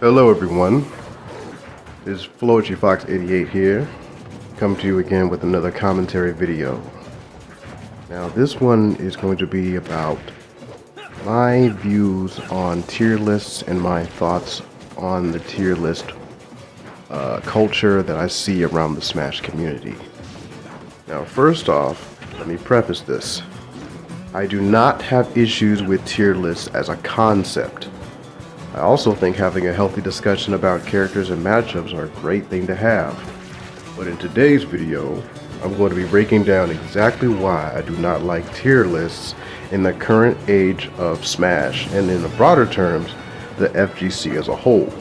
Hello everyone, it's Floetry Fox 88 here, come to you again with another commentary video. Now this one is going to be about my views on tier lists and my thoughts on the tier list culture that I see around the Smash community. Now first off, let me preface this. I do not have issues with tier lists as a concept. I also think having a healthy discussion about characters and matchups are a great thing to have. But in today's video, I'm going to be breaking down exactly why I do not like tier lists in the current age of Smash, and in the broader terms, the FGC as a whole.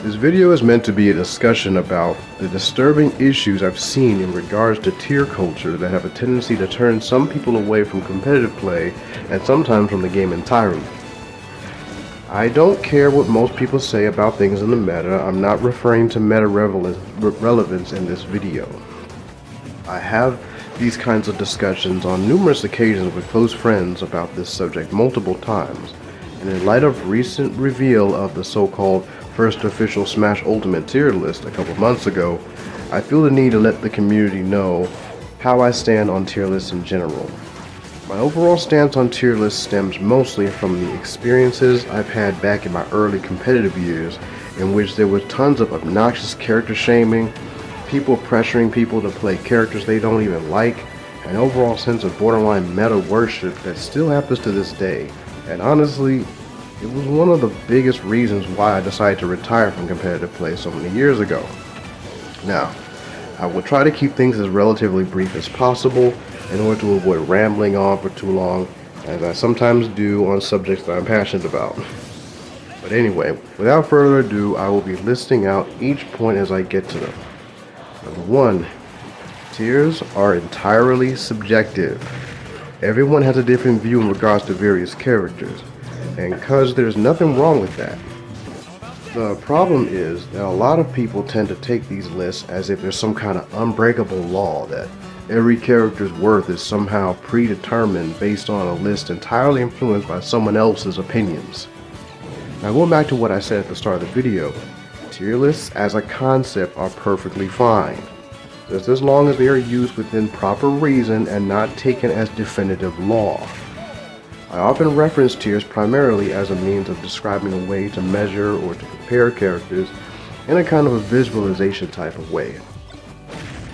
This video is meant to be a discussion about the disturbing issues I've seen in regards to tier culture that have a tendency to turn some people away from competitive play and sometimes from the game entirely. I don't care what most people say about things in the meta. I'm not referring to meta relevance in this video. I have these kinds of discussions on numerous occasions with close friends about this subject multiple times, and in light of recent reveal of the so-called first official Smash Ultimate tier list a couple months ago, I feel the need to let the community know how I stand on tier lists in general. My overall stance on tier lists stems mostly from the experiences I've had back in my early competitive years, in which there was tons of obnoxious character shaming, people pressuring people to play characters they don't even like, an overall sense of borderline meta worship that still happens to this day. And honestly, it was one of the biggest reasons why I decided to retire from competitive play so many years ago. Now, I will try to keep things as relatively brief as possible in order to avoid rambling on for too long, as I sometimes do on subjects that I'm passionate about. But anyway, without further ado, I will be listing out each point as I get to them. Number 1. Tiers are entirely subjective. Everyone has a different view in regards to various characters, and cause there's nothing wrong with that. The problem is that a lot of people tend to take these lists as if there's some kind of unbreakable law that every character's worth is somehow predetermined based on a list entirely influenced by someone else's opinions. Now going back to what I said at the start of the video, tier lists as a concept are perfectly fine, just as long as they are used within proper reason and not taken as definitive law. I often reference tiers primarily as a means of describing a way to measure or to compare characters in a kind of a visualization type of way.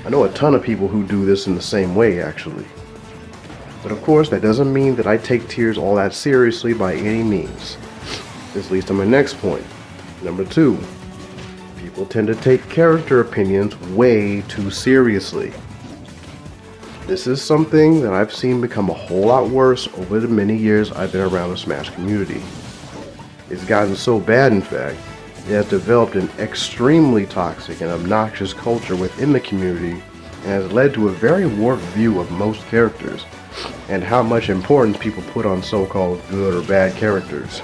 I know a ton of people who do this in the same way actually. But of course that doesn't mean that I take tiers all that seriously by any means. This leads to my next point. Number 2. People tend to take character opinions way too seriously. This is something that I've seen become a whole lot worse over the many years I've been around the Smash community. It's gotten so bad, in fact, it has developed an extremely toxic and obnoxious culture within the community and has led to a very warped view of most characters and how much importance people put on so-called good or bad characters.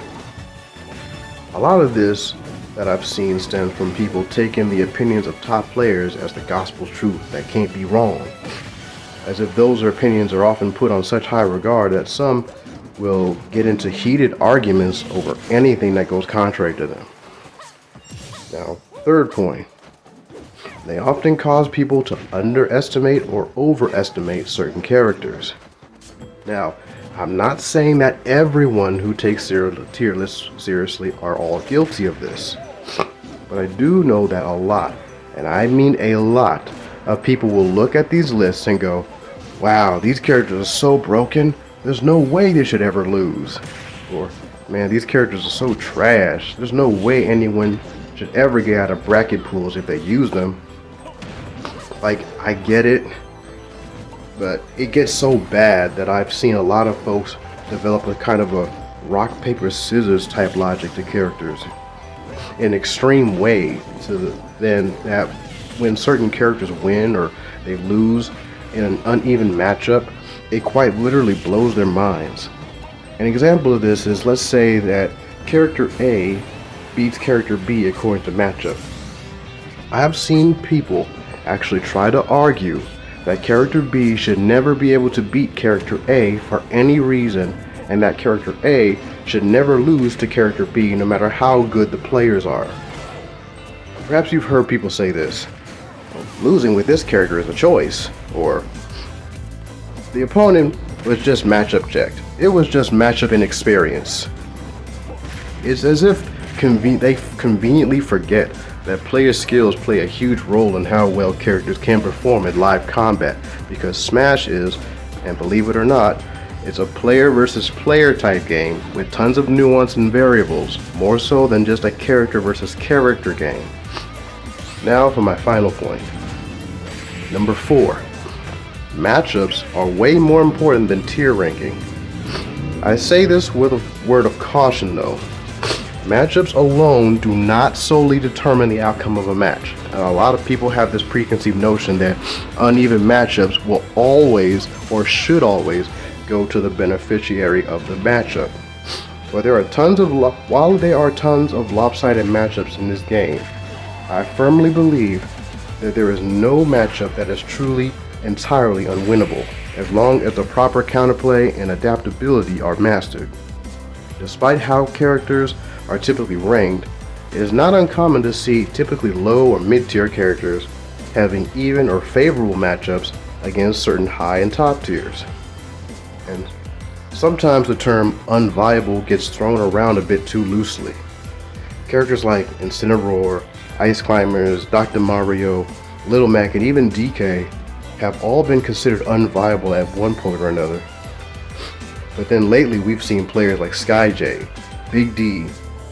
A lot of this that I've seen stems from people taking the opinions of top players as the gospel truth that can't be wrong, as if those opinions are often put on such high regard that some will get into heated arguments over anything that goes contrary to them. Now, third point, they often cause people to underestimate or overestimate certain characters. Now, I'm not saying that everyone who takes tier lists seriously are all guilty of this, but I do know that a lot, and I mean a lot, of people will look at these lists and go, wow, these characters are so broken, there's no way they should ever lose. Or, man, these characters are so trash, there's no way anyone should ever get out of bracket pools if they use them. Like, I get it, but it gets so bad that I've seen a lot of folks develop a kind of a rock, paper, scissors type logic to characters in extreme way, then that when certain characters win or they lose in an uneven matchup, it quite literally blows their minds. An example of this is, let's say that character A beats character B according to matchup. I have seen people actually try to argue that character B should never be able to beat character A for any reason, and that character A should never lose to character B no matter how good the players are. Perhaps you've heard people say this: losing with this character is a choice, or the opponent was just matchup checked. It was just matchup inexperience. It's as if they conveniently forget that player skills play a huge role in how well characters can perform in live combat, because Smash is, and believe it or not, it's a player versus player type game with tons of nuance and variables, more so than just a character versus character game. Now for my final point. Number 4. Matchups are way more important than tier ranking. I say this with a word of caution though. Matchups alone do not solely determine the outcome of a match. And a lot of people have this preconceived notion that uneven matchups will always, or should always, go to the beneficiary of the matchup. But while there are tons of lopsided matchups in this game, I firmly believe that there is no matchup that is truly entirely unwinnable, as long as the proper counterplay and adaptability are mastered. Despite how characters are typically ranked, it is not uncommon to see typically low or mid-tier characters having even or favorable matchups against certain high and top tiers. And sometimes the term unviable gets thrown around a bit too loosely. Characters like Incineroar, Ice Climbers, Dr. Mario, Little Mac, and even DK have all been considered unviable at one point or another. But then lately we've seen players like SkyJ, Big D,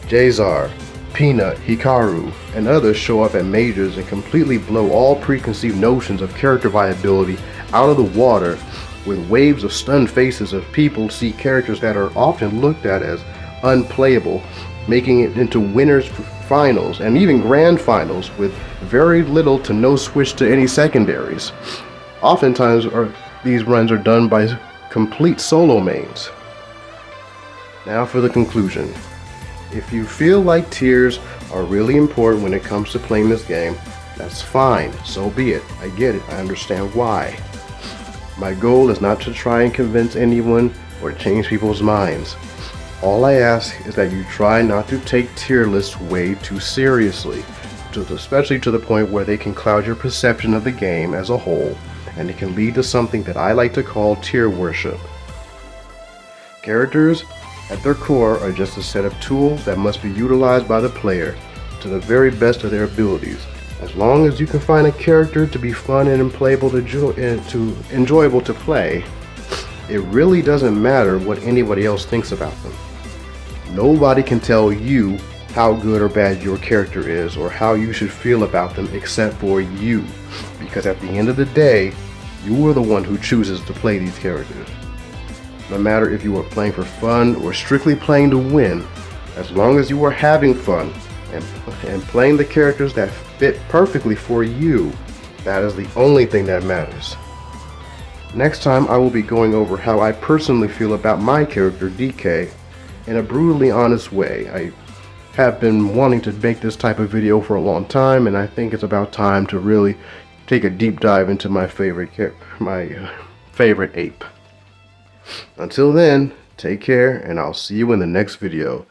Jazar, Peanut, Hikaru, and others show up at majors and completely blow all preconceived notions of character viability out of the water, with waves of stunned faces of people see characters that are often looked at as unplayable, making it into winners finals and even grand finals with very little to no switch to any secondaries. Oftentimes these runs are done by complete solo mains. Now for the conclusion. If you feel like tiers are really important when it comes to playing this game, that's fine, so be it. I get it, I understand why. My goal is not to try and convince anyone or change people's minds. All I ask is that you try not to take tier lists way too seriously, especially to the point where they can cloud your perception of the game as a whole, and it can lead to something that I like to call tier worship. Characters, at their core, are just a set of tools that must be utilized by the player to the very best of their abilities. As long as you can find a character to be fun and enjoyable to play, it really doesn't matter what anybody else thinks about them. Nobody can tell you how good or bad your character is or how you should feel about them except for you, because at the end of the day, you are the one who chooses to play these characters. No matter if you are playing for fun or strictly playing to win, as long as you are having fun and playing the characters that fit perfectly for you, that is the only thing that matters. Next time I will be going over how I personally feel about my character DK in a brutally honest way. I have been wanting to make this type of video for a long time, and I think it's about time to really take a deep dive into my favorite ape. Until then, take care, and I'll see you in the next video.